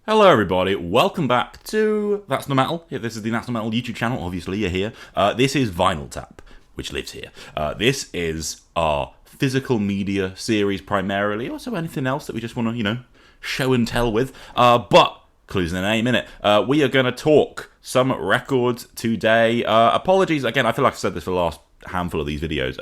Hello everybody, welcome back to That's No Metal. Yeah, this is the That's No Metal YouTube channel, obviously you're here. This is Vinyl Tap, which lives here. This is our physical media series primarily, also anything else that we just want to, show and tell with. But, clues in the name, innit? We are going to talk some records today. Apologies, again, I feel like I said this for the last handful of these videos.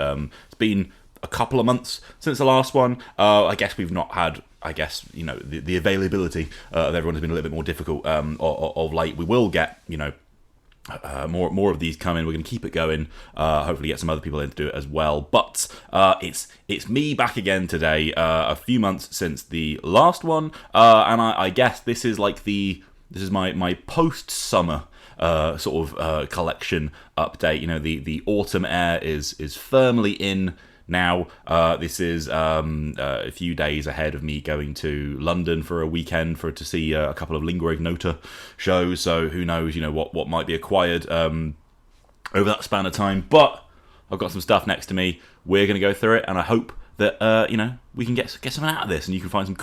It's been a couple of months since the last one. I guess we've not had... the availability of everyone has been a little bit more difficult of late. We will get, more of these coming. We're going to keep it going. Hopefully get some other people in to do it as well. But it's me back again today. A few months since the last one, and I guess this is like this is my post-summer collection update. The autumn air is firmly in now. This is a few days ahead of me going to London for a weekend to see a couple of lingua ignota shows, so who knows, what might be acquired over that span of time. But I've got some stuff next to me. We're going to go through it, and I hope that we can get something out of this, and you can find some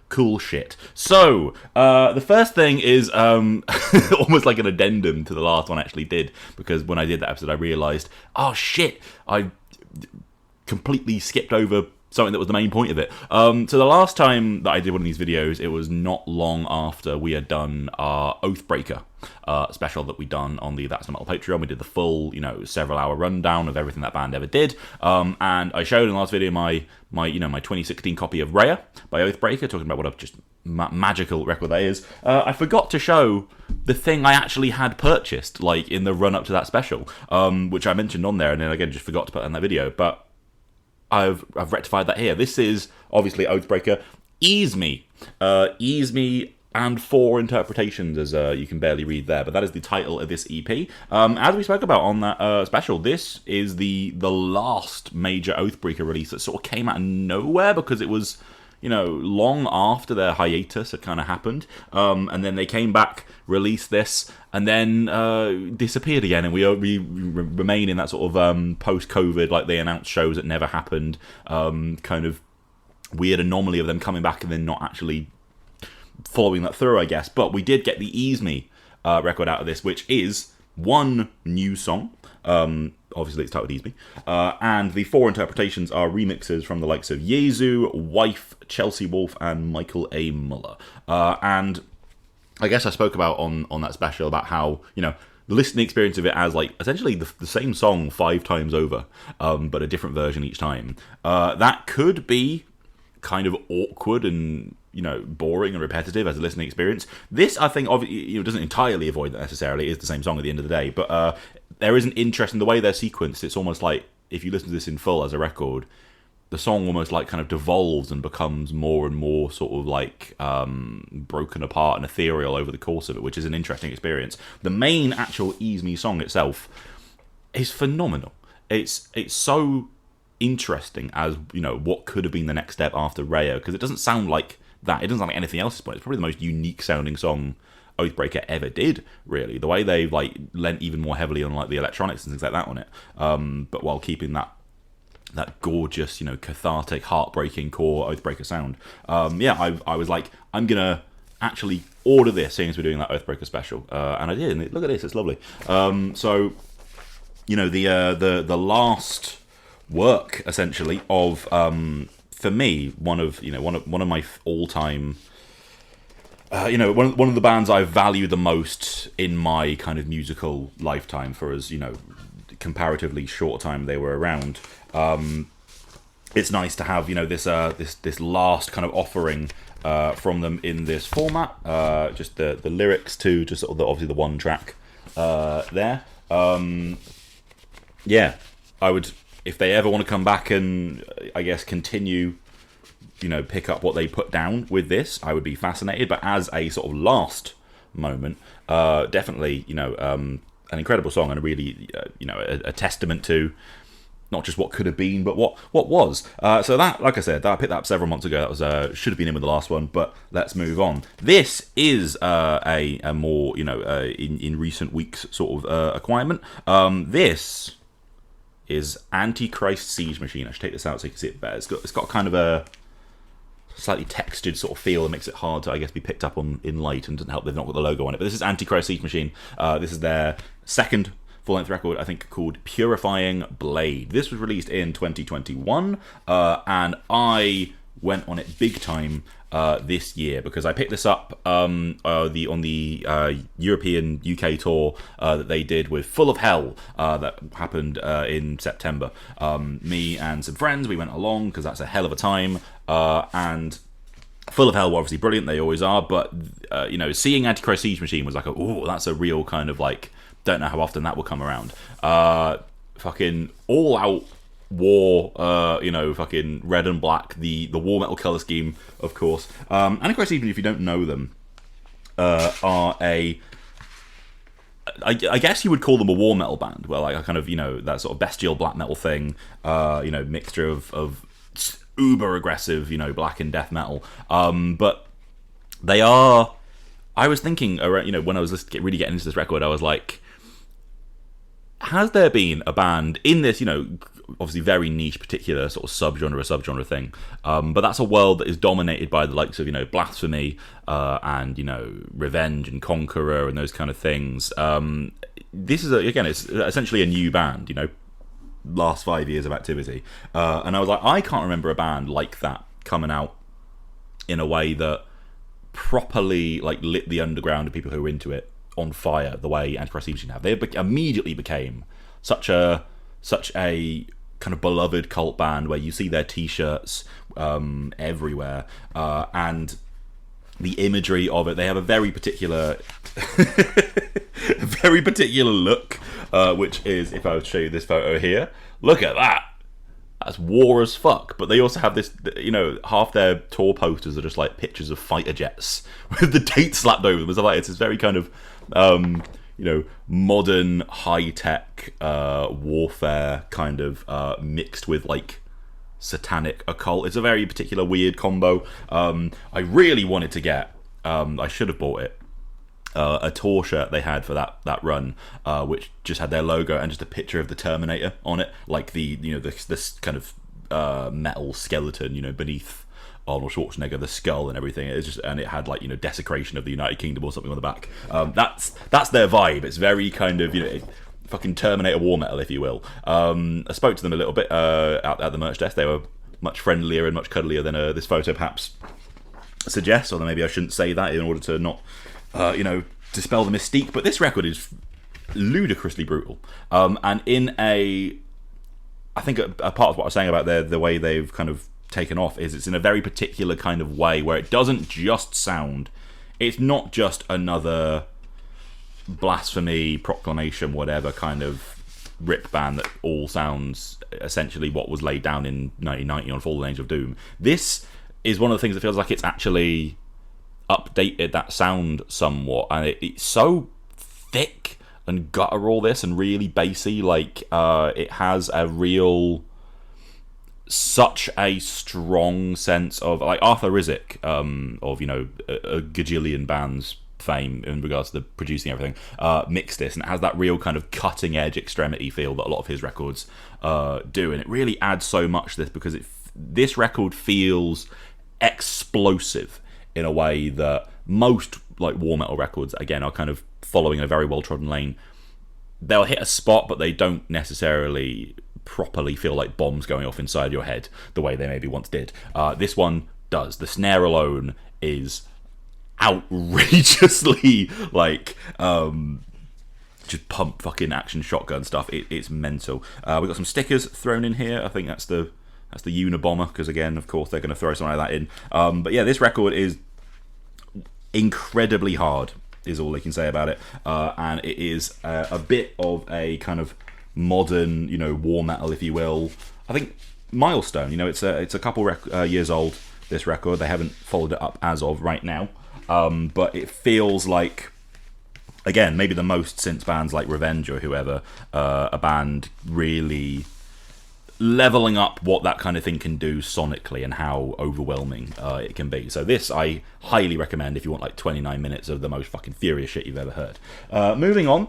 cool shit. So, the first thing is almost like an addendum to the last one I actually did, because when I did that episode I realised, oh shit, I completely skipped over something that was the main point of it. So the last time that I did one of these videos, it was not long after we had done our Oathbreaker special that we done on the That's No Metal Patreon. We did the full, several hour rundown of everything that band ever did. And I showed in the last video my 2016 copy of Raya by Oathbreaker, talking about what a just magical record that is. I forgot to show the thing I actually had purchased, like in the run up to that special, which I mentioned on there, and then again just forgot to put in that video. But I've rectified that here. This is obviously Oathbreaker. Ease Me and Four Interpretations, as you can barely read there, but that is the title of this EP. As we spoke about on that special, this is the last major Oathbreaker release that sort of came out of nowhere, because it was, long after their hiatus had kind of happened, and then they came back, released this, and then disappeared again, and we remain in that sort of post-COVID, like they announced shows that never happened, kind of weird anomaly of them coming back and then not actually following that through, I guess. But we did get the Ease Me record out of this, which is one new song. Obviously it's titled Ease Me. And the Four Interpretations are remixes from the likes of Yezu, Wife, Chelsea Wolfe, and Michael A. Muller. And I guess I spoke about on that special about how, the listening experience of it as like essentially the same song 5 times over, but a different version each time. That could be kind of awkward and boring and repetitive as a listening experience. This, I think, doesn't entirely avoid that necessarily. It is the same song at the end of the day, but there is an interest in the way they're sequenced. It's almost like if you listen to this in full as a record, the song almost like kind of devolves and becomes more and more sort of like broken apart and ethereal over the course of it, which is an interesting experience. The main actual Ease Me song itself is phenomenal. It's so interesting as what could have been the next step after Raya, because it doesn't sound like that. It doesn't sound like anything else at this point. It's probably the most unique sounding song Oathbreaker ever did, really. The way they've like lent even more heavily on like the electronics and things like that on it, but while keeping that gorgeous, cathartic, heartbreaking core Oathbreaker sound. I was like, I'm gonna actually order this, seeing as we're doing that Oathbreaker special, and I did. And look at this, it's lovely. So the last work essentially of for me, one of my all-time, one of the bands I value the most in my kind of musical lifetime, for as comparatively short time they were around. It's nice to have this last kind of offering from them in this format. Just the lyrics to just sort of obviously the one track there. I would, if they ever want to come back and I guess continue, pick up what they put down with this, I would be fascinated. But as a sort of last moment, definitely, an incredible song, and a really, a testament to not just what could have been, but what was. So that, like I said, I picked that up several months ago. That was should have been in with the last one, but let's move on. This is a more, in recent weeks sort of acquirement. This is Antichrist Siege Machine. I should take this out so you can see it better. It's got kind of a slightly textured sort of feel that makes it hard to, I guess, be picked up on in light, and doesn't help they've not got the logo on it. But this is Antichrist Siege Machine. This is their second full-length record, I think, called Purifying Blade. This was released in 2021, and I went on it big time this year because I picked this up on the European UK tour that they did with Full of Hell that happened in September. Me and some friends, we went along because that's a hell of a time, and Full of Hell were obviously brilliant, they always are, but you know, seeing Antichrist Siege Machine was like, oh, that's a real kind of like, don't know how often that will come around. Fucking all out war, you know, fucking red and black, the war metal color scheme, of course. Antichrist, even if you don't know them, are I guess you would call them a war metal band, where like a kind of, you know, that sort of bestial black metal thing, you know, mixture of uber aggressive, you know, black and death metal. But they are. I was thinking, you know, when I was really getting into this record, I was like, has there been a band in this, you know, obviously very niche, particular sort of subgenre thing, but that's a world that is dominated by the likes of, you know, Blasphemy and, you know, Revenge and Conqueror and those kind of things. This is again, it's essentially a new band, you know, last 5 years of activity, and I was like, I can't remember a band like that coming out in a way that properly like lit the underground and people who were into it on fire the way Antichrist Siege Machine have. They immediately became such a kind of beloved cult band where you see their t-shirts everywhere, and the imagery of it. They have a very particular look, which is, if I was to show you this photo here, look at that. That's war as fuck. But they also have this, you know, half their tour posters are just like pictures of fighter jets with the date slapped over them. It's this very kind of, you know, modern high-tech warfare kind of mixed with like satanic occult. It's a very particular weird combo. I really wanted to get, I should have bought it, a tour shirt they had for that run, which just had their logo and just a picture of the Terminator on it, like the, you know, this kind of metal skeleton, you know, beneath Arnold Schwarzenegger, the skull and everything. It's just, and it had like, you know, desecration of the United Kingdom or something on the back. That's their vibe. It's very kind of, you know, fucking Terminator war metal, if you will. I spoke to them a little bit out at the merch desk. They were much friendlier and much cuddlier than this photo perhaps suggests, although maybe I shouldn't say that in order to not, you know, dispel the mystique. But this record is ludicrously brutal, and in a, I think a part of what I was saying about the way they've kind of taken off is it's in a very particular kind of way where it doesn't just sound, it's not just another Blasphemy, Proclamation, whatever kind of rip band that all sounds essentially what was laid down in 1990 on Fallen Angel of Doom. This is one of the things that feels like it's actually updated that sound somewhat, and it's so thick and guttural, this, and really bassy. Like it has a real, such a strong sense of, like, Arthur Rizek, of, you know, a gajillion bands fame in regards to the producing everything, mixed this, and it has that real kind of cutting edge extremity feel that a lot of his records do, and it really adds so much to this because this record feels explosive in a way that most like war metal records, again, are kind of following a very well trodden lane. They'll hit a spot, but they don't necessarily properly feel like bombs going off inside your head the way they maybe once did. This one does. The snare alone is outrageously like just pump fucking action shotgun stuff. It's mental. We've got some stickers thrown in here. I think that's the Unabomber, because again, of course, they're going to throw something like that in. But yeah, this record is incredibly hard, is all they can say about it, and it is a bit of a kind of modern, you know, war metal, if you will. I think milestone. You know, it's a couple years old, this record. They haven't followed it up as of right now, but it feels like, again, maybe the most since bands like Revenge or whoever, a band really leveling up what that kind of thing can do sonically and how overwhelming it can be. So this I highly recommend if you want like 29 minutes of the most fucking furious shit you've ever heard. Moving on,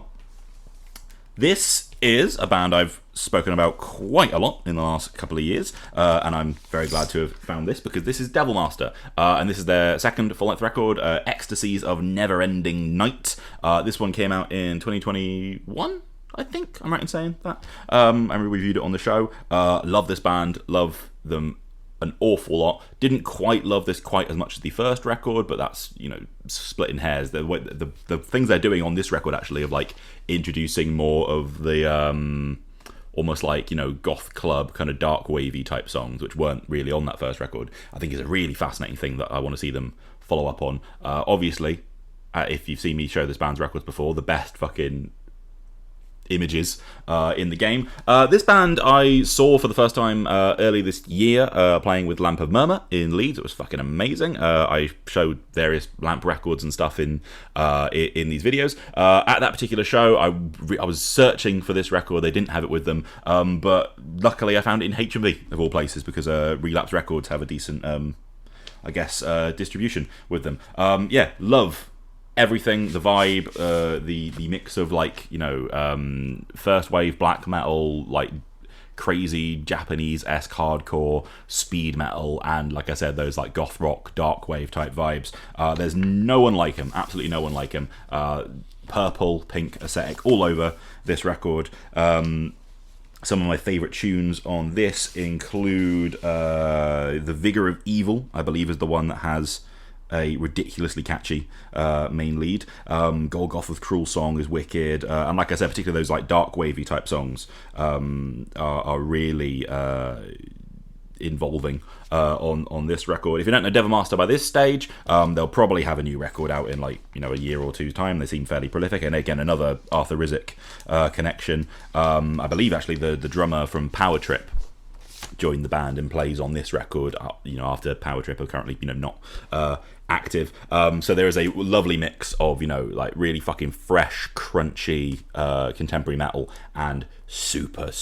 This is a band I've spoken about quite a lot in the last couple of years, and I'm very glad to have found this because this is Devilmaster, and this is their second full-length record, Ecstasies of Never-Ending Night. This one came out in 2021, I think I'm right in saying that. And we reviewed it on the show. Love this band, love them an awful lot. Didn't quite love this quite as much as the first record, but that's, you know, splitting hairs. The things they're doing on this record actually of like introducing more of the almost like, you know, goth club kind of dark wavy type songs, which weren't really on that first record, I think is a really fascinating thing that I want to see them follow up on. Obviously, if you've seen me show this band's records before, the best fucking images in the game. This band I saw for the first time early this year playing with Lamp of Murmur in Leeds. It was fucking amazing. I showed various Lamp records and stuff in these videos. At that particular show, I was searching for this record. They didn't have it with them, but luckily I found it in HMV of all places because Relapse Records have a decent I guess distribution with them. Yeah, love everything, the vibe, the mix of like, you know, first wave black metal, like crazy Japanese-esque hardcore, speed metal, and like I said, those like goth rock, dark wave type vibes. There's no one like him, absolutely no one like him. Purple, pink aesthetic all over this record. Some of my favourite tunes on this include The Vigour of Evil, I believe is the one that has a ridiculously catchy main lead. Golgoth with Cruel Song is wicked, and like I said, particularly those like dark wavy type songs are really involving on this record. If you don't know Devilmaster by this stage, they'll probably have a new record out in like, you know, a year or two's time. They seem fairly prolific, and again another Arthur Rizek connection. I believe actually the drummer from Power Trip joined the band and plays on this record, you know, after Power Trip are currently, you know, not active. So there is a lovely mix of, you know, like really fucking fresh, crunchy contemporary metal and super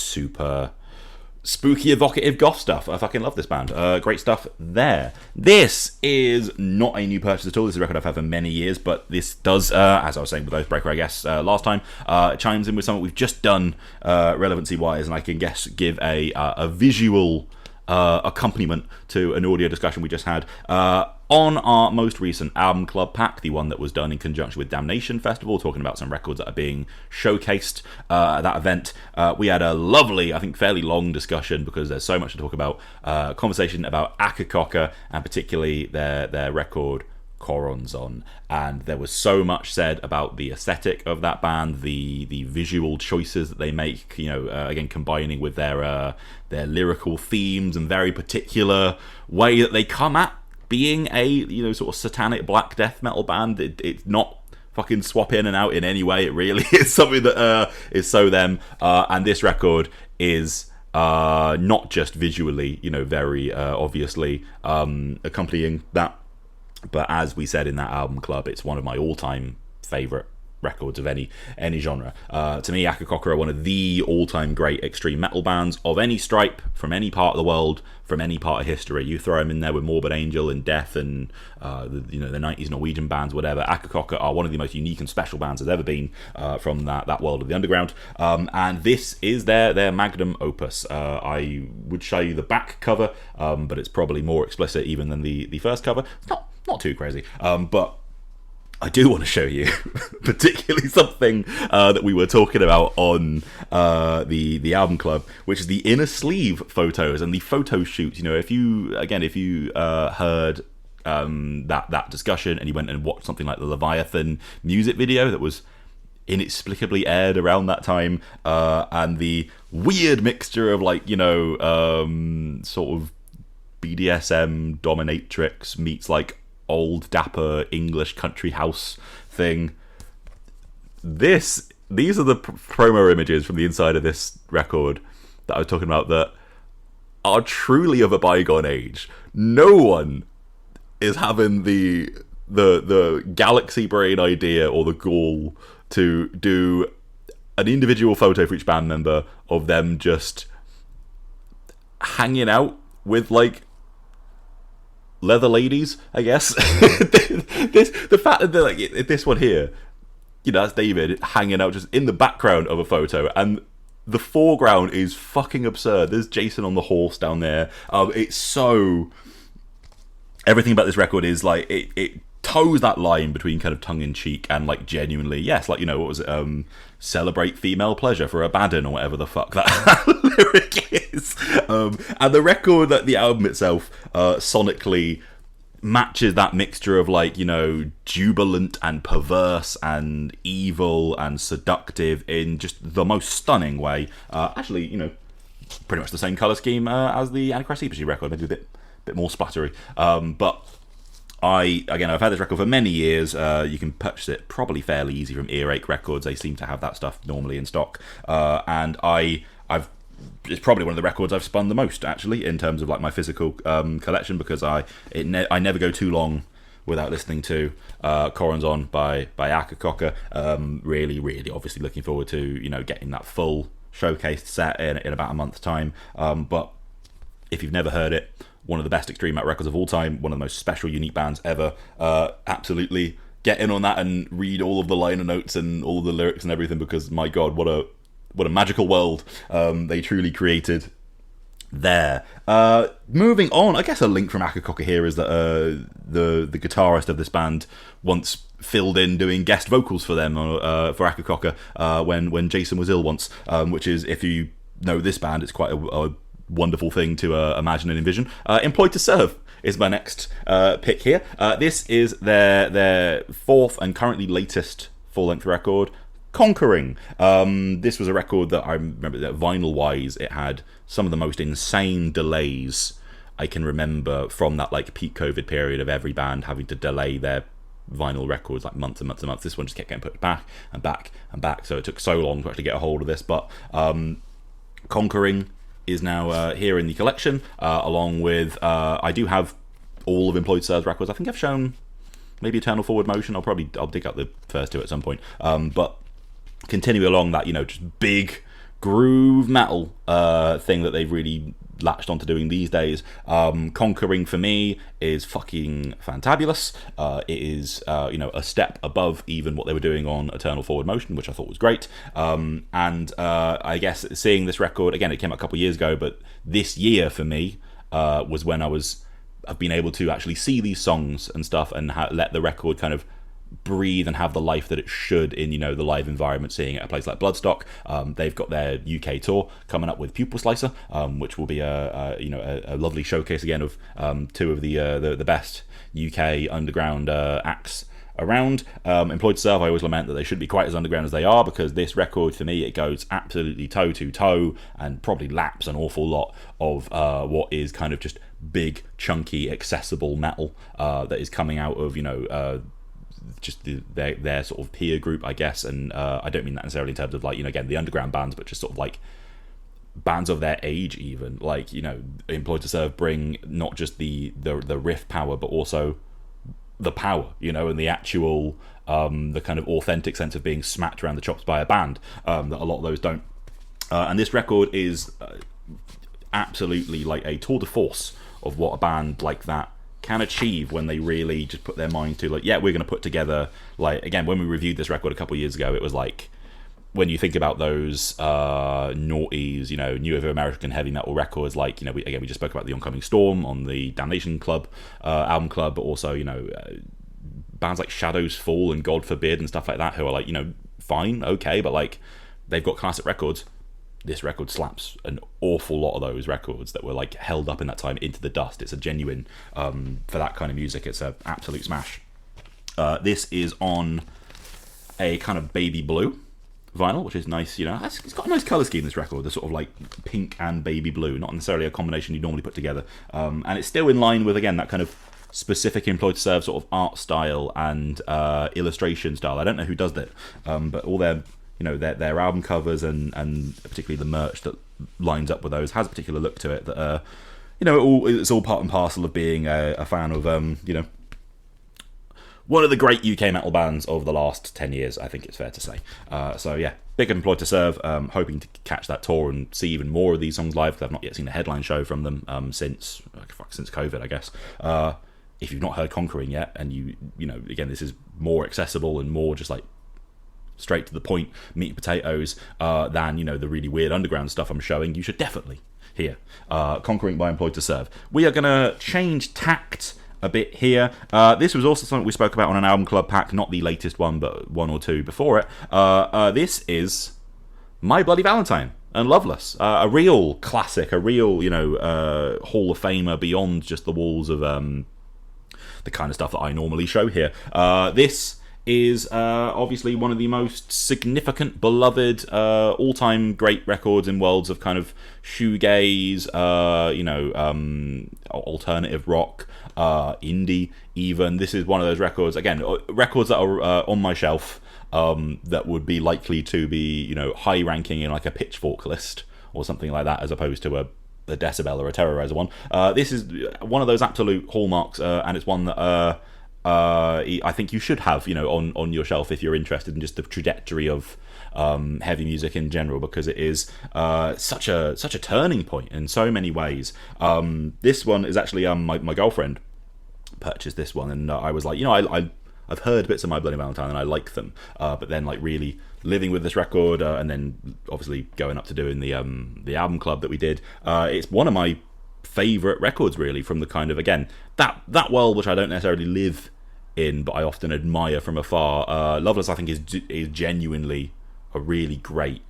spooky, evocative goth stuff. I fucking love this band. Great stuff there. This is not a new purchase at all. This is a record I've had for many years, but this does, as I was saying with Oathbreaker, I guess, last time, chimes in with something we've just done relevancy-wise, and I can guess give a visual accompaniment to an audio discussion we just had. On our most recent album club pack, the one that was done in conjunction with Damnation Festival, talking about some records that are being showcased at that event, we had a lovely, I think fairly long discussion, because there's so much to talk about, conversation about Akercocke, and particularly their record Choronzon, and there was so much said about the aesthetic of that band, the visual choices that they make, you know, again combining with their lyrical themes and very particular way that they come at being a, you know, sort of satanic black death metal band. It's not fucking swap in and out in any way. It really is something that is so them, and this record is not just visually, you know, very obviously accompanying that, but as we said in that album club, it's one of my all-time favourite records of any genre. To me, Akercocke are one of the all-time great extreme metal bands of any stripe, from any part of the world, from any part of history. You throw them in there with Morbid Angel and Death and you know, the 90s Norwegian bands, whatever. Akercocke are one of the most unique and special bands there's ever been from that world of the underground, and this is their magnum opus. I would show you the back cover, but it's probably more explicit even than the first cover. It's not too crazy, but I do want to show you particularly something that we were talking about on the album club, which is the inner sleeve photos and the photo shoot. You know, if you heard that discussion and you went and watched something like the Leviathan music video that was inexplicably aired around that time, and the weird mixture of, like, you know, sort of BDSM dominatrix meets like old dapper English country house thing. These are the promo images from the inside of this record that I was talking about that are truly of a bygone age. No one is having the galaxy brain idea or the gall to do an individual photo for each band member of them just hanging out with, like, leather ladies, I guess. The fact that, like, this one here, that's David hanging out just in the background of a photo, and the foreground is fucking absurd. There's Jason on the horse down there. It's so... Everything about this record is like, it toes that line between kind of tongue-in-cheek and like genuinely, yes, like, what was it, celebrate female pleasure for Abaddon or whatever the fuck that lyric is. And the record, that the album itself, sonically matches that mixture of like, jubilant and perverse and evil and seductive in just the most stunning way. Actually, pretty much the same colour scheme as the Antichrist record, maybe a bit more splattery. But I've had this record for many years. You can purchase it probably fairly easy from Earache Records. They seem to have that stuff normally in stock. And it's probably one of the records I've spun the most, actually, in terms of like my physical collection, because I never go too long without listening to Choronzon by Akercocke. Really, really, obviously looking forward to getting that full showcased set in about a month's time. But if you've never heard it, one of the best extreme metal records of all time, one of the most special, unique bands ever. Absolutely get in on that and read all of the liner notes and all of the lyrics and everything, because my God, what a magical world they truly created there. Moving on, I guess a link from Akercocke here is that the guitarist of this band once filled in doing guest vocals for them for Akercocke when Jason was ill once, which is, if you know this band, it's quite a wonderful thing to imagine and envision. Employed to Serve is my next pick here. This is their fourth and currently latest full-length record, Conquering. This was a record that I remember that vinyl-wise, it had some of the most insane delays I can remember from that like peak COVID period of every band having to delay their vinyl records like months and months and months. This one just kept getting put back and back and back, so it took so long to actually get a hold of this. But Conquering is now here in the collection, along with I do have all of Employed Serve's records. I think I've shown maybe Eternal Forward Motion. I'll dig up the first two at some point. But continue along that just big groove metal thing that they've really latched onto doing these days. Conquering for me is fucking fantabulous. It is a step above even what they were doing on Eternal Forward Motion, which I thought was great. And I guess seeing this record again, it came out a couple of years ago, but this year for me was when I've been able to actually see these songs and stuff and let the record kind of breathe and have the life that it should in the live environment, seeing it at a place like Bloodstock. They've got their UK tour coming up with Pupil Slicer, which will be a lovely showcase again of two of the best UK underground acts around. Employed to Serve, I always lament that they shouldn't be quite as underground as they are, because this record for me, it goes absolutely toe to toe and probably laps an awful lot of what is kind of just big, chunky, accessible metal that is coming out of just their sort of peer group, I guess. And I don't mean that necessarily in terms of like again the underground bands, but just sort of like bands of their age, even like Employed to Serve bring not just the riff power, but also the power, and the actual the kind of authentic sense of being smacked around the chops by a band that a lot of those don't. And this record is absolutely like a tour de force of what a band like that can achieve when they really just put their mind to like, yeah, we're going to put together, like, again, when we reviewed this record a couple of years ago, it was like, when you think about those noughties, New Wave of American heavy metal records, like, we just spoke about the Oncoming Storm on the Damnation Club album club, but also, bands like Shadows Fall and God Forbid and stuff like that, who are like, fine, okay, but like, they've got classic records. This record slaps an awful lot of those records that were like held up in that time into the dust. It's a genuine, for that kind of music, it's an absolute smash. This is on a kind of baby blue vinyl, which is nice. It's got a nice colour scheme, this record. The sort of like pink and baby blue, not necessarily a combination you normally put together. And it's still in line with, again, that kind of specific Employed to Serve sort of art style and illustration style. I don't know who does that, but all their their album covers and particularly the merch that lines up with those has a particular look to it that it's all part and parcel of being a fan of one of the great UK metal bands of the last 10 years, I think it's fair to say. So yeah, big Employed to Serve. Hoping to catch that tour and see even more of these songs live, because I've not yet seen a headline show from them since COVID, I guess. If you've not heard Conquering yet, and again, this is more accessible and more just like straight to the point, meat and potatoes, than, you know, the really weird underground stuff I'm showing, you should definitely hear Conquering by Employed to Serve. We are going to change tact a bit here. This was also something we spoke about on an album club pack, not the latest one, but one or two before it. This is My Bloody Valentine and Loveless, a real classic, a real, you know, Hall of Famer beyond just the walls of the kind of stuff that I normally show here. This is obviously one of the most significant, beloved, all-time great records in worlds of kind of shoegaze, you know, alternative rock, indie even. This is one of those records, again, records that are on my shelf, that would be likely to be, you know, high ranking in like a Pitchfork list or something like that, as opposed to a Decibel or a Terrorizer one. This is one of those absolute hallmarks, and it's one that I think you should have, you know, on your shelf if you're interested in just the trajectory of heavy music in general, because it is such a turning point in so many ways. This one is actually my girlfriend purchased this one, and I was like, you know, I've heard bits of My Bloody Valentine and I like them, but then like really living with this record, and then obviously going up to doing the album club that we did, it's one of my favourite records really, from the kind of, again, that world which I don't necessarily live in, but I often admire from afar. Loveless, I think, is genuinely a really great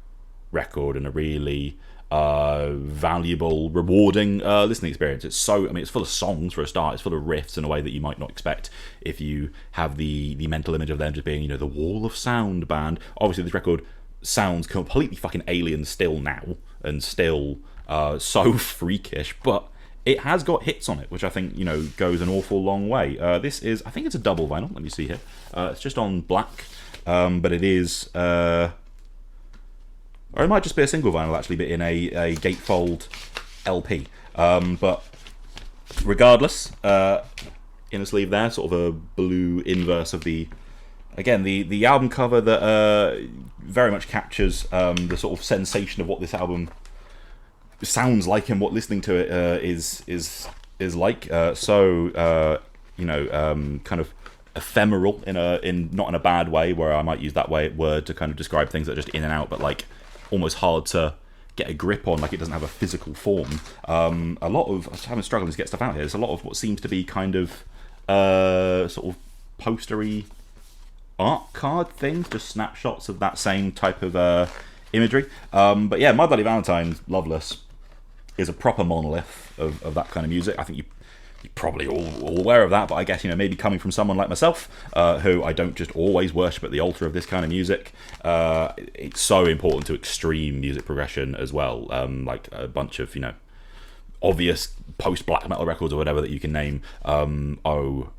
record and a really valuable, rewarding listening experience. It's so, I mean, it's full of songs for a start. It's full of riffs in a way that you might not expect if you have the mental image of them just being, you know, the wall of sound band. Obviously, this record sounds completely fucking alien still now, and still so freakish, but it has got hits on it, which I think, you know, goes an awful long way. This is, I think it's a double vinyl. Let me see here. It's just on black, but it is, or it might just be a single vinyl actually, but in a gatefold LP. But regardless, in a sleeve there, sort of a blue inverse of the, again, the album cover that very much captures the sort of sensation of what this album sounds like and what listening to it is like. So you know, kind of ephemeral in not in a bad way, where I might use that word to kind of describe things that are just in and out, but like almost hard to get a grip on, like it doesn't have a physical form. A lot of, I'm struggling to get stuff out here. There's a lot of what seems to be kind of sort of postery art card things, just snapshots of that same type of imagery. But yeah, My Bloody Valentine, Loveless, is a proper monolith of that kind of music. I think you're probably all aware of that, but I guess, you know, maybe coming from someone like myself, who I don't just always worship at the altar of this kind of music, it's so important to extreme music progression as well. Like a bunch of, you know, obvious post-black metal records or whatever that you can name owe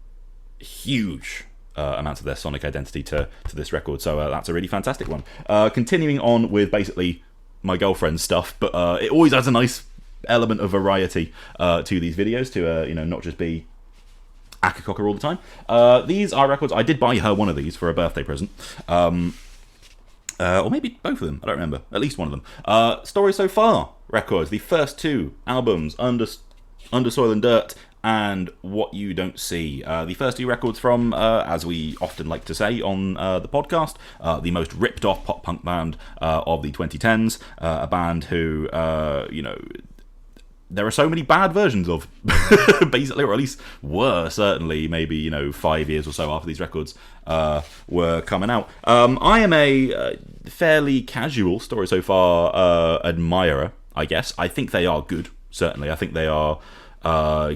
huge amounts of their sonic identity to this record, so that's a really fantastic one. Continuing on with basically my girlfriend's stuff, but it always adds a nice element of variety to these videos, to you know, not just be Akercocke all the time. These are records, I did buy her one of these for a birthday present, or maybe both of them, I don't remember, at least one of them. Story So Far records, the first two albums, Under Soil and Dirt and What You Don't See. The first two records from, as we often like to say on the podcast, the most ripped off pop punk band of the 2010s, a band who, you know, there are so many bad versions of, basically, or at least were, certainly, maybe, you know, 5 years or so after these records were coming out. I am a fairly casual Story So Far admirer, I guess. I think they are good, certainly. I think they are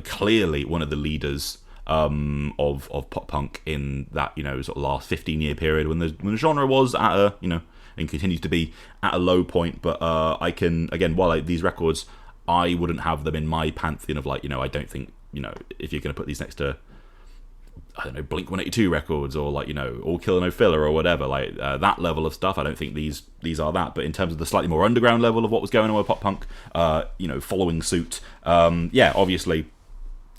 clearly one of the leaders of pop punk in that, you know, sort of last 15-year period when the genre was at a, you know, and continues to be at a low point. But I can, again, while these records, I wouldn't have them in my pantheon of, like, you know, I don't think, you know, if you're going to put these next to, I don't know, Blink-182 records, or, like, you know, All Killer No Filler or whatever, like that level of stuff, I don't think these are that. But in terms of the slightly more underground level of what was going on with pop punk, you know, following suit, yeah, obviously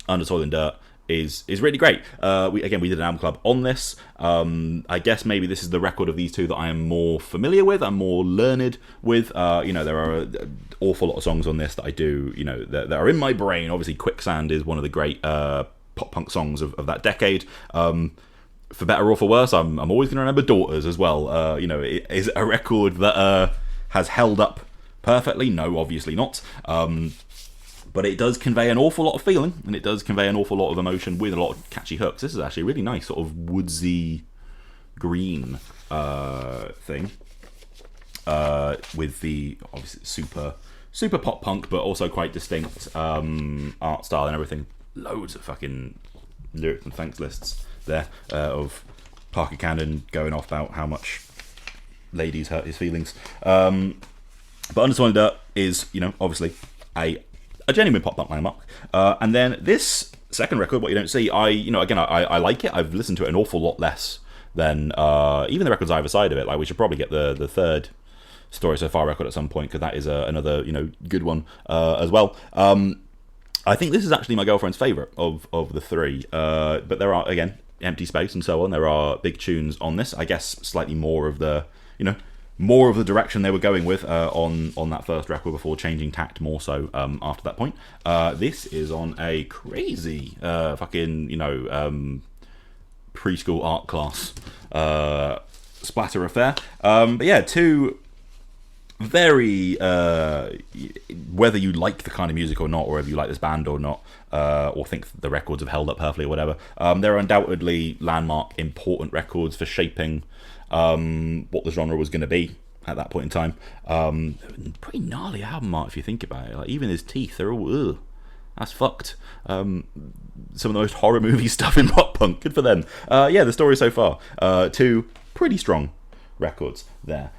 Under Soil and Dirt is really great. We did an album club on this. I guess maybe this is the record of these two that I am more familiar with, I'm more learned with. You know, there are an awful lot of songs on this that I do, you know, that are in my brain. Obviously Quicksand is one of the great pop punk songs of that decade. for better or for worse, I'm always going to remember Daughters as well. You know, it is a record that has held up perfectly. No, obviously not. But it does convey an awful lot of feeling, and it does convey an awful lot of emotion with a lot of catchy hooks. This is actually a really nice sort of woodsy green thing with the obviously super pop punk, but also quite distinct art style and everything. Loads of fucking lyrics and thanks lists there of Parker Cannon going off about how much ladies hurt his feelings. But Underswallowed Dirt is, you know, obviously a genuine pop punk landmark. And then this second record, What You Don't See, I like it. I've listened to it an awful lot less than even the records either side of it. Like, we should probably get the third Story So Far record at some point, because that is another, you know, good one as well. I think this is actually my girlfriend's favourite of the three. But there are, again, Empty Space and so on. There are big tunes on this. I guess slightly more of the, you know, more of the direction they were going with on that first record before changing tact more so after that point. This is on a crazy fucking, you know, preschool art class splatter affair. But yeah, two very, whether you like the kind of music or not, or if you like this band or not, or think the records have held up perfectly or whatever, they're undoubtedly landmark, important records for shaping what the genre was going to be at that point in time. Pretty gnarly album art if you think about it. Like, even his teeth, they're all, ugh, that's fucked. Some of the most horror movie stuff in pop punk. Good for them. Yeah, the story so far. Two pretty strong records there.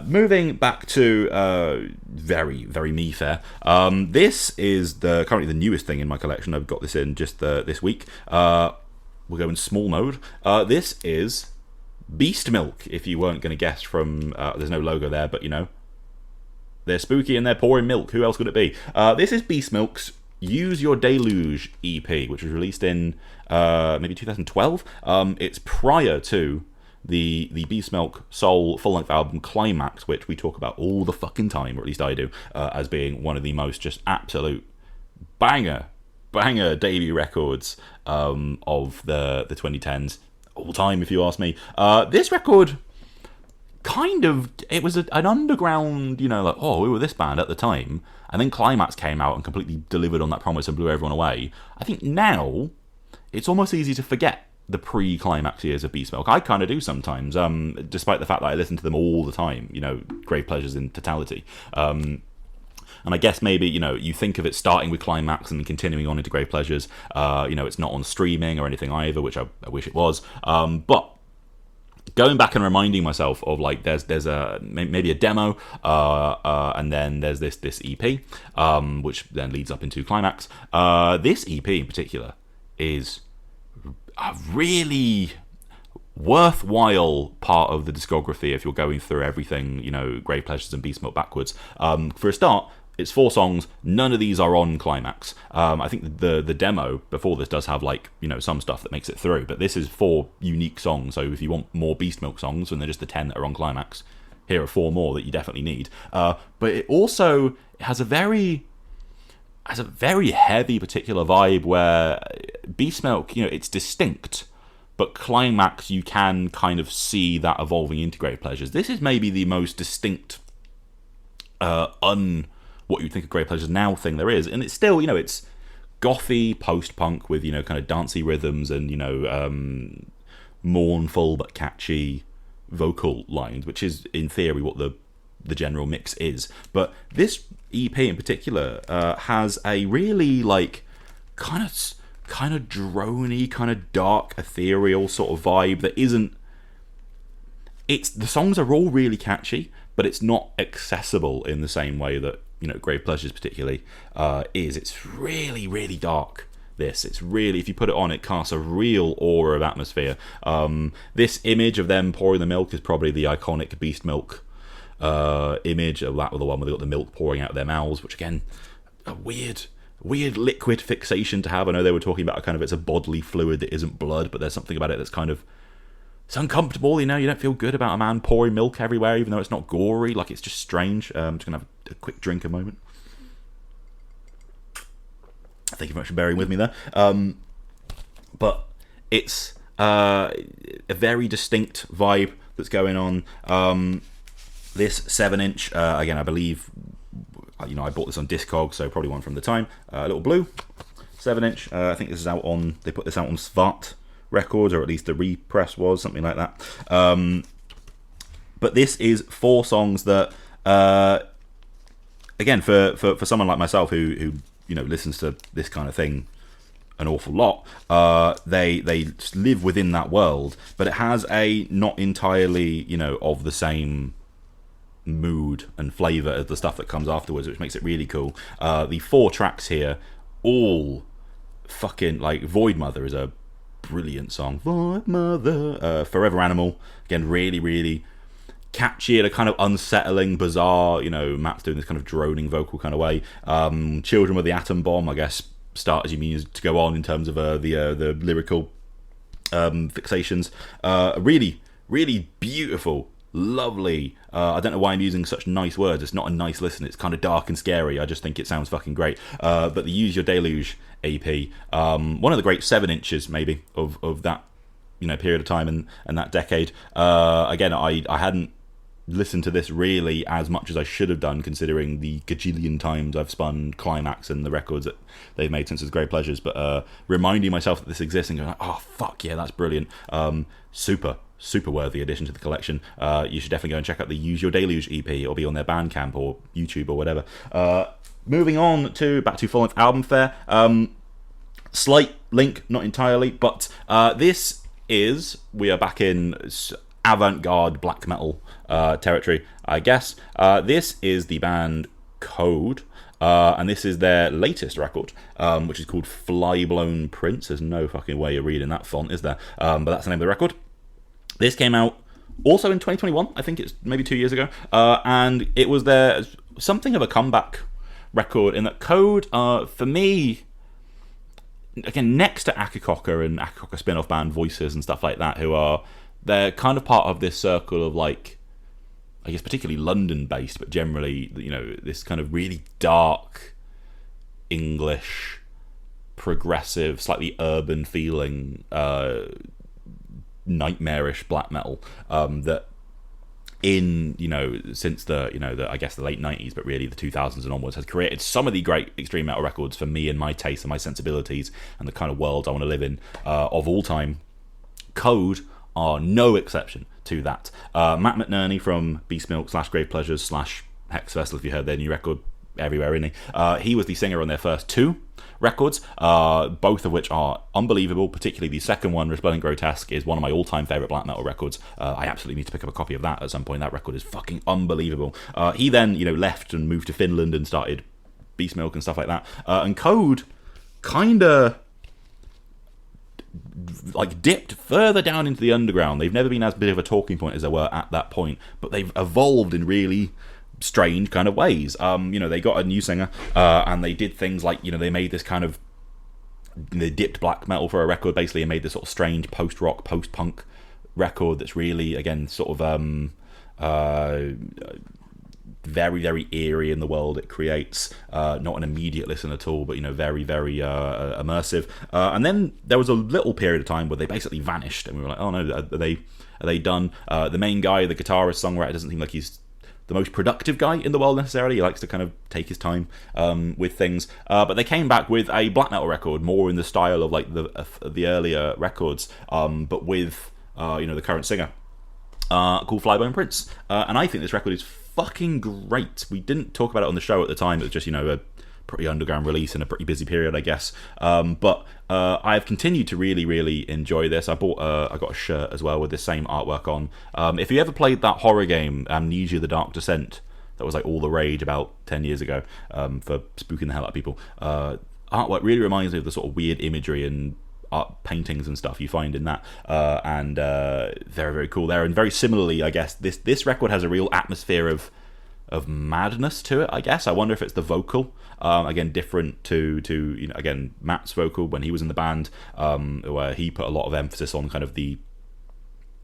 Moving back to very, very me fair. This is currently the newest thing in my collection. I've got this in just this week. We're going small mode. This is Beastmilk, if you weren't going to guess from... there's no logo there, but you know, they're spooky and they're pouring milk. Who else could it be? This is Beastmilk's Use Your Deluge EP, which was released in maybe 2012. It's prior to the Beastmilk Soul full-length album Climax, which we talk about all the fucking time, or at least I do, as being one of the most just absolute banger debut records of the 2010s. All time, if you ask me. This record, kind of, it was an underground, you know, like, oh, we were this band at the time, and then Climax came out and completely delivered on that promise and blew everyone away. I think now it's almost easy to forget the pre-Climax years of Beastmilk. I kind of do sometimes, despite the fact that I listen to them all the time, you know, Grave Pleasures in totality. And I guess maybe, you know, you think of it starting with Climax and continuing on into Grave Pleasures. You know, it's not on streaming or anything either, which I wish it was. But going back and reminding myself of, like, there's a maybe a demo, and then there's this EP, which then leads up into Climax. This EP in particular is a really worthwhile part of the discography if you're going through everything, you know, Grave Pleasures and Beastmilk backwards. For a start, it's 4 songs. None of these are on Climax. I think the demo before this does have, like, you know, some stuff that makes it through, but this is 4 unique songs. So if you want more Beastmilk songs than just the 10 that are on Climax, here are 4 more that you definitely need. But it also has a very heavy particular vibe where Beastmilk, you know, it's distinct, but Climax, you can kind of see that evolving into Grave Pleasures. This is maybe the most distinct what you'd think of Grave Pleasures now thing there is. And it's still, you know, it's gothy post-punk with, you know, kind of dancey rhythms and, you know, mournful but catchy vocal lines, which is, in theory, what the general mix is. But this EP in particular has a really, like, kind of droney, kind of dark, ethereal sort of vibe that isn't... the songs are all really catchy, but it's not accessible in the same way that, you know, Grave Pleasures particularly is. It's really, really dark. It's really, if you put it on, it casts a real aura of atmosphere. This image of them pouring the milk is probably the iconic Beastmilk image of that, with the one where they got the milk pouring out of their mouths, which, again, a weird liquid fixation to have. I know they were talking about it's a bodily fluid that isn't blood, but there's something about it that's kind of, it's uncomfortable, you know. You don't feel good about a man pouring milk everywhere, even though it's not gory. Like, it's just strange. I'm just gonna have a quick drink a moment. Thank you very much for bearing with me there. But it's a very distinct vibe that's going on. This 7-inch, again, I believe, I bought this on Discog, so probably one from the time. A little blue 7-inch. I think this is out on. They put this out on Svart Records, or at least the repress was something like that. But this is 4 songs that, again, for someone like myself who listens to this kind of thing an awful lot, they live within that world, but it has a not entirely of the same mood and flavour as the stuff that comes afterwards, which makes it really cool. The 4 tracks here, all fucking, like, Void Mother is a brilliant song. Void Mother. Forever Animal, again, really, really catchy in a kind of unsettling, bizarre, Matt's doing this kind of droning vocal kind of way. Children with the Atom Bomb, I guess, start as you mean to go on in terms of the lyrical fixations. Really, really beautiful, lovely. I don't know why I'm using such nice words. It's not a nice listen. It's kind of dark and scary. I just think it sounds fucking great. But the Use Your Deluge EP, one of the great 7-inches maybe of that period of time and that decade. Again, I hadn't listened to this really as much as I should have done, considering the gajillion times I've spun Climax and the records that they've made since it's Great Pleasures. But reminding myself that this exists and going, oh fuck yeah, that's brilliant. Super worthy addition to the collection. You should definitely go and check out the Use Your Deluge EP. It'll be on their Bandcamp or YouTube or whatever. Moving on back to Full Length Album Fair. Slight link, not entirely, but we are back in avant-garde black metal territory, I guess. This is the band Code, and this is their latest record, which is called Flyblown Prince. There's no fucking way you're reading that font, is there? But that's the name of the record. This came out also in 2021, I think it's maybe 2 years ago, and it was something of a comeback record in that Code, for me, again, next to Akercocke and Akercocke spin-off band Voices and stuff like that, they're kind of part of this circle of, like, I guess particularly London-based, but generally, this kind of really dark English, progressive, slightly urban feeling, nightmarish black metal that since the I guess the late 90s, but really the 2000s and onwards, has created some of the great extreme metal records for me and my taste and my sensibilities and the kind of world I want to live in of all time. Code are no exception to that. Matt McNerney from Beastmilk / Grave Pleasures / Hex Vessel, if you heard their new record, everywhere, isn't he? He was the singer on their first 2 records, both of which are unbelievable. Particularly the second one, Resplendent Grotesque, is one of my all-time favourite black metal records. I absolutely need to pick up a copy of that at some point. That record is fucking unbelievable. He then, left and moved to Finland and started Beastmilk and stuff like that. And Code kinda like dipped further down into the underground. They've never been as big of a talking point as they were at that point, but they've evolved in really strange kind of ways. They got a new singer, and they did things like, they made this kind of, they dipped black metal for a record basically and made this sort of strange post-rock, post-punk record that's really, again, sort of very, very eerie in the world it creates. Not an immediate listen at all, but very, very immersive. And then there was a little period of time where they basically vanished, and we were like, oh no, are they done? The main guy, the guitarist, songwriter, doesn't seem like he's the most productive guy in the world necessarily. He likes to kind of take his time with things. But they came back with a black metal record, more in the style of like the earlier records, but with the current singer, called Flyblown Prince. And I think this record is fucking great. We didn't talk about it on the show at the time. It was just a pretty underground release in a pretty busy period, I guess. But I've continued to really, really enjoy this. I got a shirt as well with the same artwork on. If you ever played that horror game, Amnesia: The Dark Descent, that was like all the rage about 10 years ago, for spooking the hell out of people. Artwork really reminds me of the sort of weird imagery and art paintings and stuff you find in that, and very, very cool there. And very similarly, I guess this record has a real atmosphere of madness to it, I guess. I wonder if it's the vocal, again, different to again, Matt's vocal when he was in the band, where he put a lot of emphasis on kind of the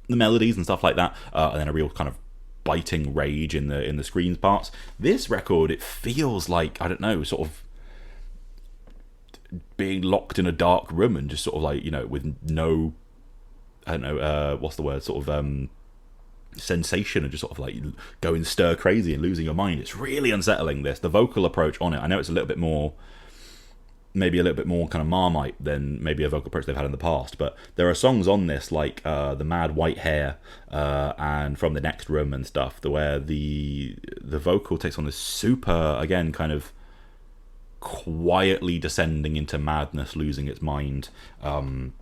melodies and stuff like that, and then a real kind of biting rage in the screams parts. This record, it feels like, I don't know, sort of being locked in a dark room and just sort of like, with no I don't know, what's the word, sort of sensation, and just sort of like going stir crazy and losing your mind. It's really unsettling, this. The vocal approach on it, I know it's a little bit more, maybe a little bit more kind of Marmite than maybe a vocal approach they've had in the past, but there are songs on this like The Mad White Hair and From the Next Room and stuff, where the vocal takes on this super, again, kind of quietly descending into madness, losing its mind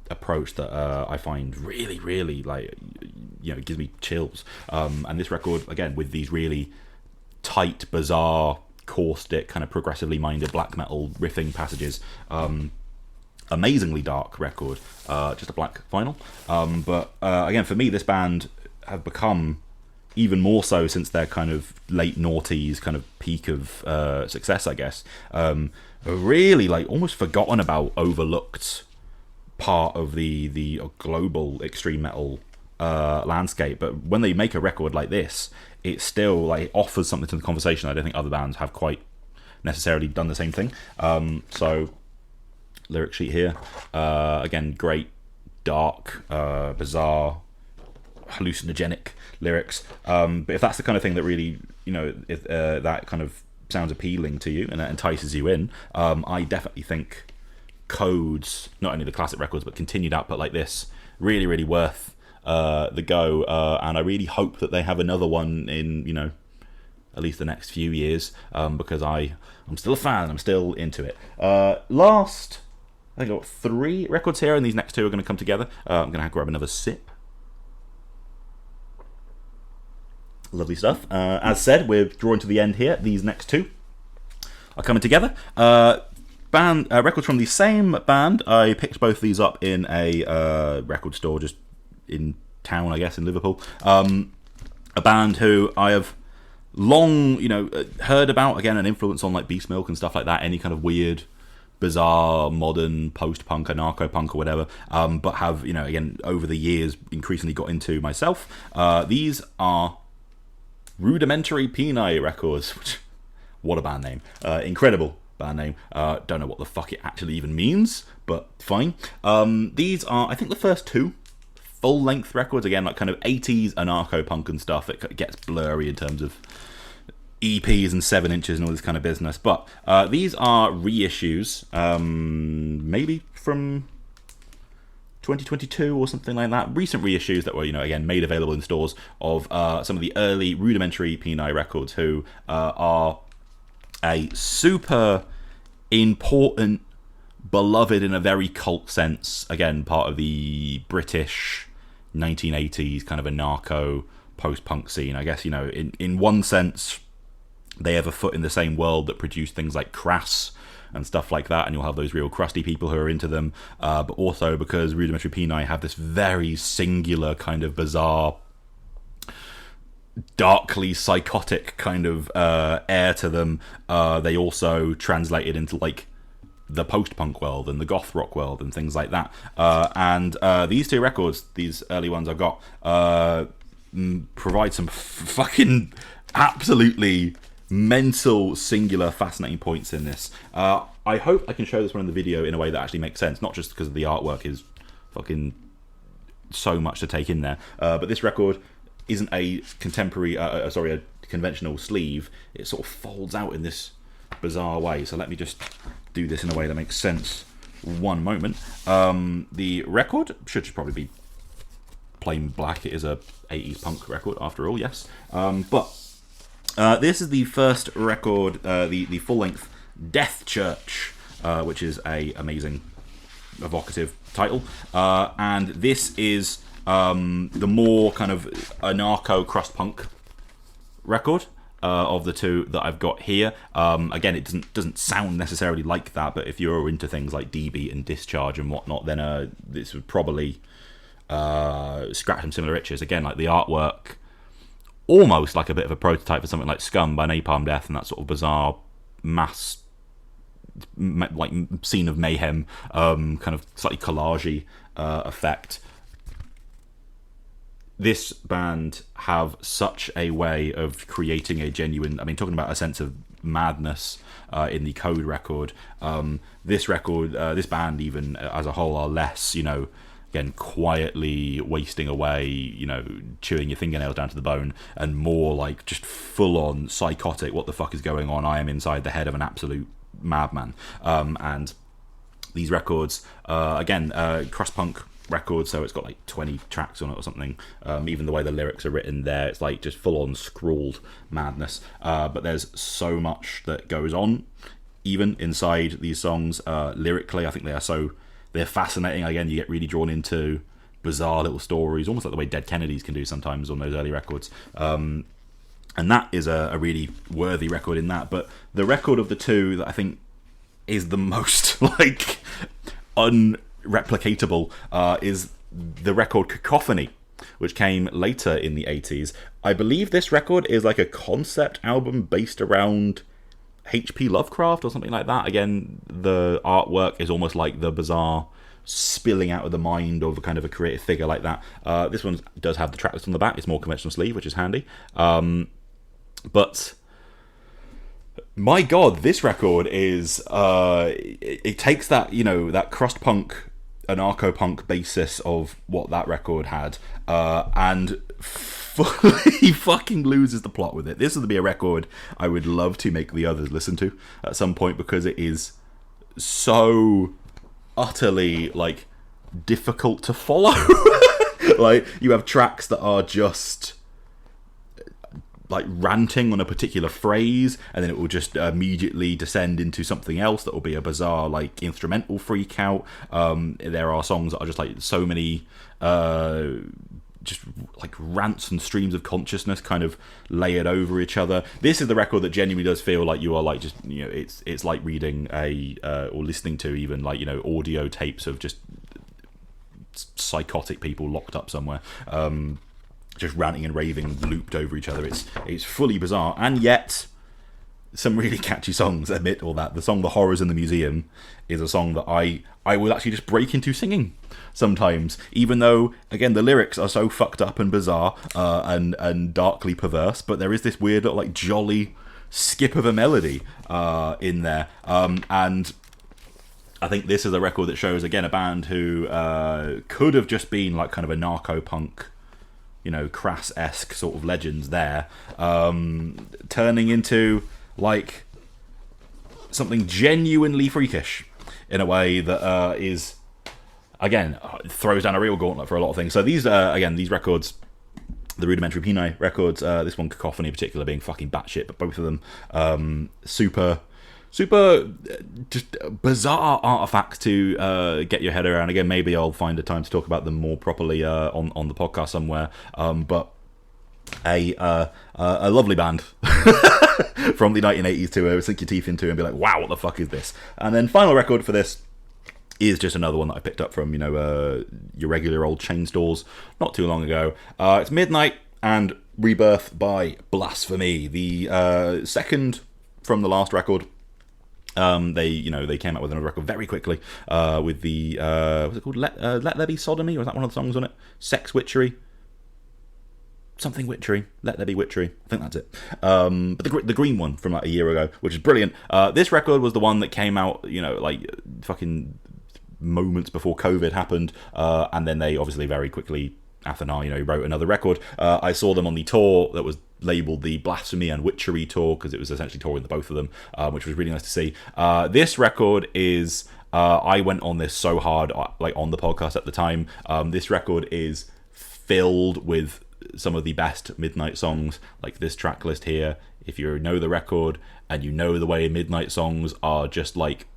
approach that I find really, really, like, you know, it gives me chills. And this record, again, with these really tight, bizarre, caustic, kind of progressively minded black metal riffing passages, amazingly dark record, just a black vinyl. But again, for me, this band have become even more so since their kind of late noughties kind of peak of success, I guess. A really, like, almost forgotten about, overlooked part of the global extreme metal landscape. But when they make a record like this, it still, like, offers something to the conversation. I don't think other bands have quite necessarily done the same thing. So lyric sheet here, again, great, dark, bizarre, hallucinogenic lyrics. But if that's the kind of thing that really, you know, if that kind of sounds appealing to you and that entices you in, I definitely think Codes, not only the classic records but continued output like this, really, really worth the go. And I really hope that they have another one in, you know, at least the next few years, because I'm still a fan. I'm still into it. Last, I think I've got 3 records here, and these next 2 are going to come together. I'm going to grab another sip. Lovely stuff. As said, we're drawing to the end here. These next 2 are coming together. Records from the same band. I picked both of these up in a record store just in town, I guess, in Liverpool. A band who I have long, you know, heard about, again, an influence on like Beastmilk and stuff like that, any kind of weird, bizarre, modern, post-punk, anarcho-punk or whatever, but have, you know, again, over the years, increasingly got into myself. These are Rudimentary Peni records, which, what a band name. Incredible band name. Don't know what the fuck it actually even means, but fine. These are, I think, the first 2 full-length records, again, like kind of 80s anarcho-punk and stuff. It gets blurry in terms of EPs and 7 inches and all this kind of business, but these are reissues, maybe from 2022 or something like that. Recent reissues that were, you know, again, made available in stores of some of the early Rudimentary Peni records, who are a super important, beloved in a very cult sense, again, part of the British 1980s kind of anarcho post-punk scene. I guess, you know, in one sense, they have a foot in the same world that produced things like Crass and stuff like that, and you'll have those real crusty people who are into them, but also because Rudimentary Peni have this very singular kind of bizarre, darkly psychotic kind of air to them. They also translated into like the post-punk world and the goth rock world and things like that. And these 2 records, these early ones I've got, provide some fucking absolutely mental, singular, fascinating points in this. I hope I can show this one in the video in a way that actually makes sense, not just because the artwork is fucking so much to take in there. But this record isn't a contemporary, a conventional sleeve. It sort of folds out in this bizarre way. So let me just do this in a way that makes sense. One moment. The record should probably be plain black. It is a 80s punk record after all, yes. But this is the first record, the full-length Death Church, which is a amazing, evocative title. And this is the more kind of anarcho crust punk record of the 2 that I've got here. Again, it doesn't sound necessarily like that, but if you're into things like D-Beat and Discharge and whatnot, then this would probably scratch some similar itches. Again, like the artwork, almost like a bit of a prototype for something like Scum by Napalm Death and that sort of bizarre mass, like, scene of mayhem, kind of slightly collage-y effect. This band have such a way of creating a genuine, I mean, talking about a sense of madness in the Code record. This record, this band even as a whole, are less, you know, again, quietly wasting away, you know, chewing your fingernails down to the bone, and more like just full-on psychotic, what the fuck is going on? I am inside the head of an absolute madman. And these records, again, crust punk record, so it's got like 20 tracks on it or something. Even the way the lyrics are written there, it's like just full-on scrawled madness. But there's so much that goes on, even inside these songs. Lyrically, I think they're fascinating. Again, you get really drawn into bizarre little stories, almost like the way Dead Kennedys can do sometimes on those early records. And that is a really worthy record in that. But the record of the two that I think is the most like unreplicatable is the record Cacophony, which came later in the 80s. I believe this record is like a concept album based around H.P. Lovecraft or something like that. Again, the artwork is almost like the bizarre spilling out of the mind of a kind of a creative figure like that. This one does have the tracklist on the back. It's more conventional sleeve, which is handy. But my god, this record is it takes that, you know, that crust punk, anarcho-punk basis of what that record had, and fully fucking loses the plot with it. This would be a record I would love to make the others listen to at some point, because it is so utterly like difficult to follow. Like, you have tracks that are just like ranting on a particular phrase, and then it will just immediately descend into something else that will be a bizarre like instrumental freak out. There are songs that are just like so many just like rants and streams of consciousness kind of layered over each other. This is the record that genuinely does feel like you are like just, you know, it's like reading or listening to even like, you know, audio tapes of just psychotic people locked up somewhere, just ranting and raving looped over each other. It's fully bizarre, and yet some really catchy songs admit all that. The song The Horrors in the Museum is a song that I will actually just break into singing sometimes, even though, again, the lyrics are so fucked up and bizarre and darkly perverse, but there is this weird little like jolly skip of a melody in there. And I think this is a record that shows, again, a band who could have just been like kind of a narco-punk, you know, Crass-esque sort of legends there, turning into like something genuinely freakish in a way that is, again, throws down a real gauntlet for a lot of things. So these, again, these records, the Rudimentary Peni records, this one Cacophony in particular being fucking batshit, but both of them super just bizarre artifacts to get your head around. Again, maybe I'll find a time to talk about them more properly on the podcast somewhere. But a lovely band from the 1980s to sink your teeth into and be like, wow, what the fuck is this? And then final record for this is just another one that I picked up from, you know, your regular old chain stores not too long ago. It's Midnight and Rebirth by Blasphemy, the second from the last record. They came out with another record very quickly with the what's it called? Let There Be Sodomy, or is that one of the songs on it? Sex Witchery, something witchery. Let There Be Witchery, I think that's it. But the green one from like a year ago, which is brilliant. This record was the one that came out, you know, like fucking moments before COVID happened, and then they obviously very quickly after now, you know, wrote another record. I saw them on the tour that was labelled the Blasphemy and Witchery tour, because it was essentially touring the both of them, which was really nice to see. This record is, I went on this so hard, like on the podcast at the time. This record is filled with some of the best Midnight songs, like this track list here. If you know the record and you know the way Midnight songs are just like,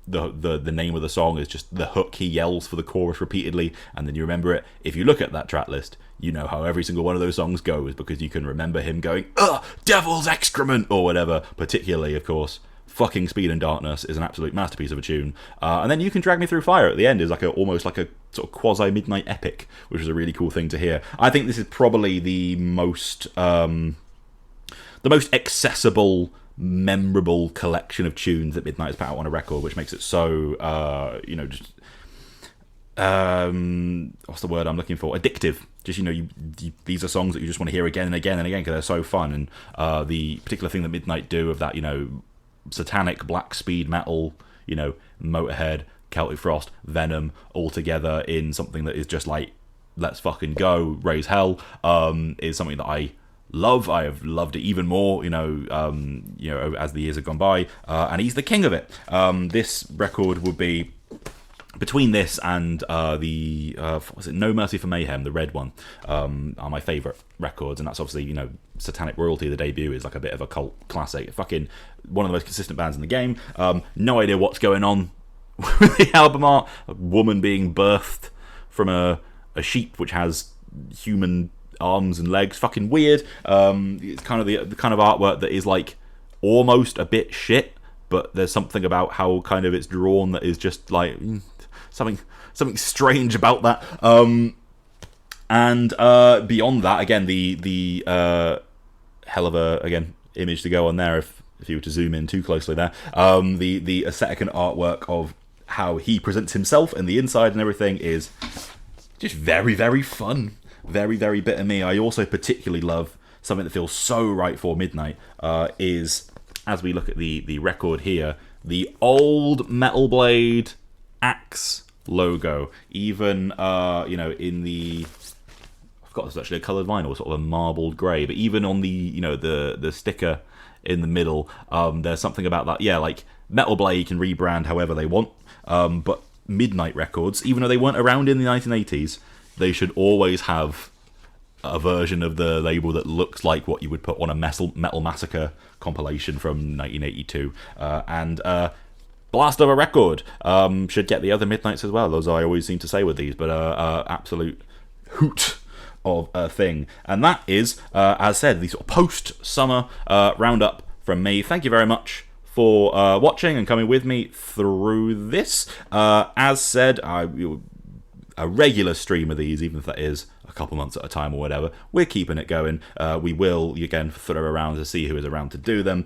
the name of the song is just the hook, he yells for the chorus repeatedly, and then you remember it. If you look at that track list, you know how every single one of those songs goes, because you can remember him going, ugh, devil's excrement, or whatever. Particularly, of course, fucking Speed and Darkness is an absolute masterpiece of a tune. And then You Can Drag Me Through Fire at the end is like almost like a sort of quasi-midnight epic, which is a really cool thing to hear. I think this is probably the most accessible, memorable collection of tunes that Midnight has put out on a record, which makes it so just what's the word I'm looking for, addictive. Just, you know, these are songs that you just want to hear again and again and again because they're so fun. And the particular thing that Midnight do of that, you know, satanic black speed metal, you know, Motorhead, Celtic Frost, Venom, all together in something that is just like, let's fucking go, raise hell, is something that I love. I have loved it even more, as the years have gone by, and he's the king of it. This record would be between this and the was it No Mercy for Mayhem, the red one, are my favourite records, and that's obviously, Satanic Royalty, the debut, is like a bit of a cult classic. Fucking one of the most consistent bands in the game. No idea what's going on with the album art. A woman being birthed from a sheep which has human arms and legs. Fucking weird. It's kind of the kind of artwork that is like almost a bit shit, but there's something about how kind of it's drawn that is just like something strange about that. And beyond that, again, the hell of a image to go on there if you were to zoom in too closely there. The aesthetic and artwork of how he presents himself and the inside and everything is just very, very fun. Very, very bit of me. I also particularly love something that feels so right for Midnight, is, as we look at the record here, the old Metal Blade axe logo. Even, in the... I forgot there's actually a coloured vinyl, sort of a marbled grey, but even on the, the sticker in the middle, there's something about that. Yeah, like, Metal Blade can rebrand however they want, but Midnight Records, even though they weren't around in the 1980s, they should always have a version of the label that looks like what you would put on a Metal Massacre compilation from 1982. And blast of a record. Should get the other Midnights as well, as I always seem to say with these, but absolute hoot of a thing. And that is, as said, the sort of post-summer roundup from me. Thank you very much for watching and coming with me through this. As said, a regular stream of these, even if that is a couple months at a time or whatever, we're keeping it going. We will, again, throw around to see who is around to do them.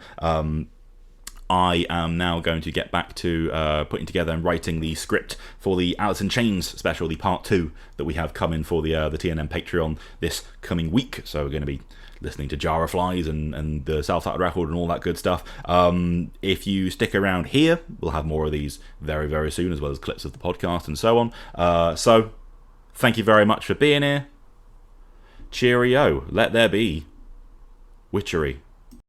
I am now going to get back to putting together and writing the script for the Alice in Chains special, the part 2 that we have coming for the TNM Patreon this coming week. So we're going to be listening to Jar of Flies and the self-titled record and all that good stuff. If you stick around here, we'll have more of these very, very soon, as well as clips of the podcast and so on. So, thank you very much for being here. Cheerio. Let there be witchery.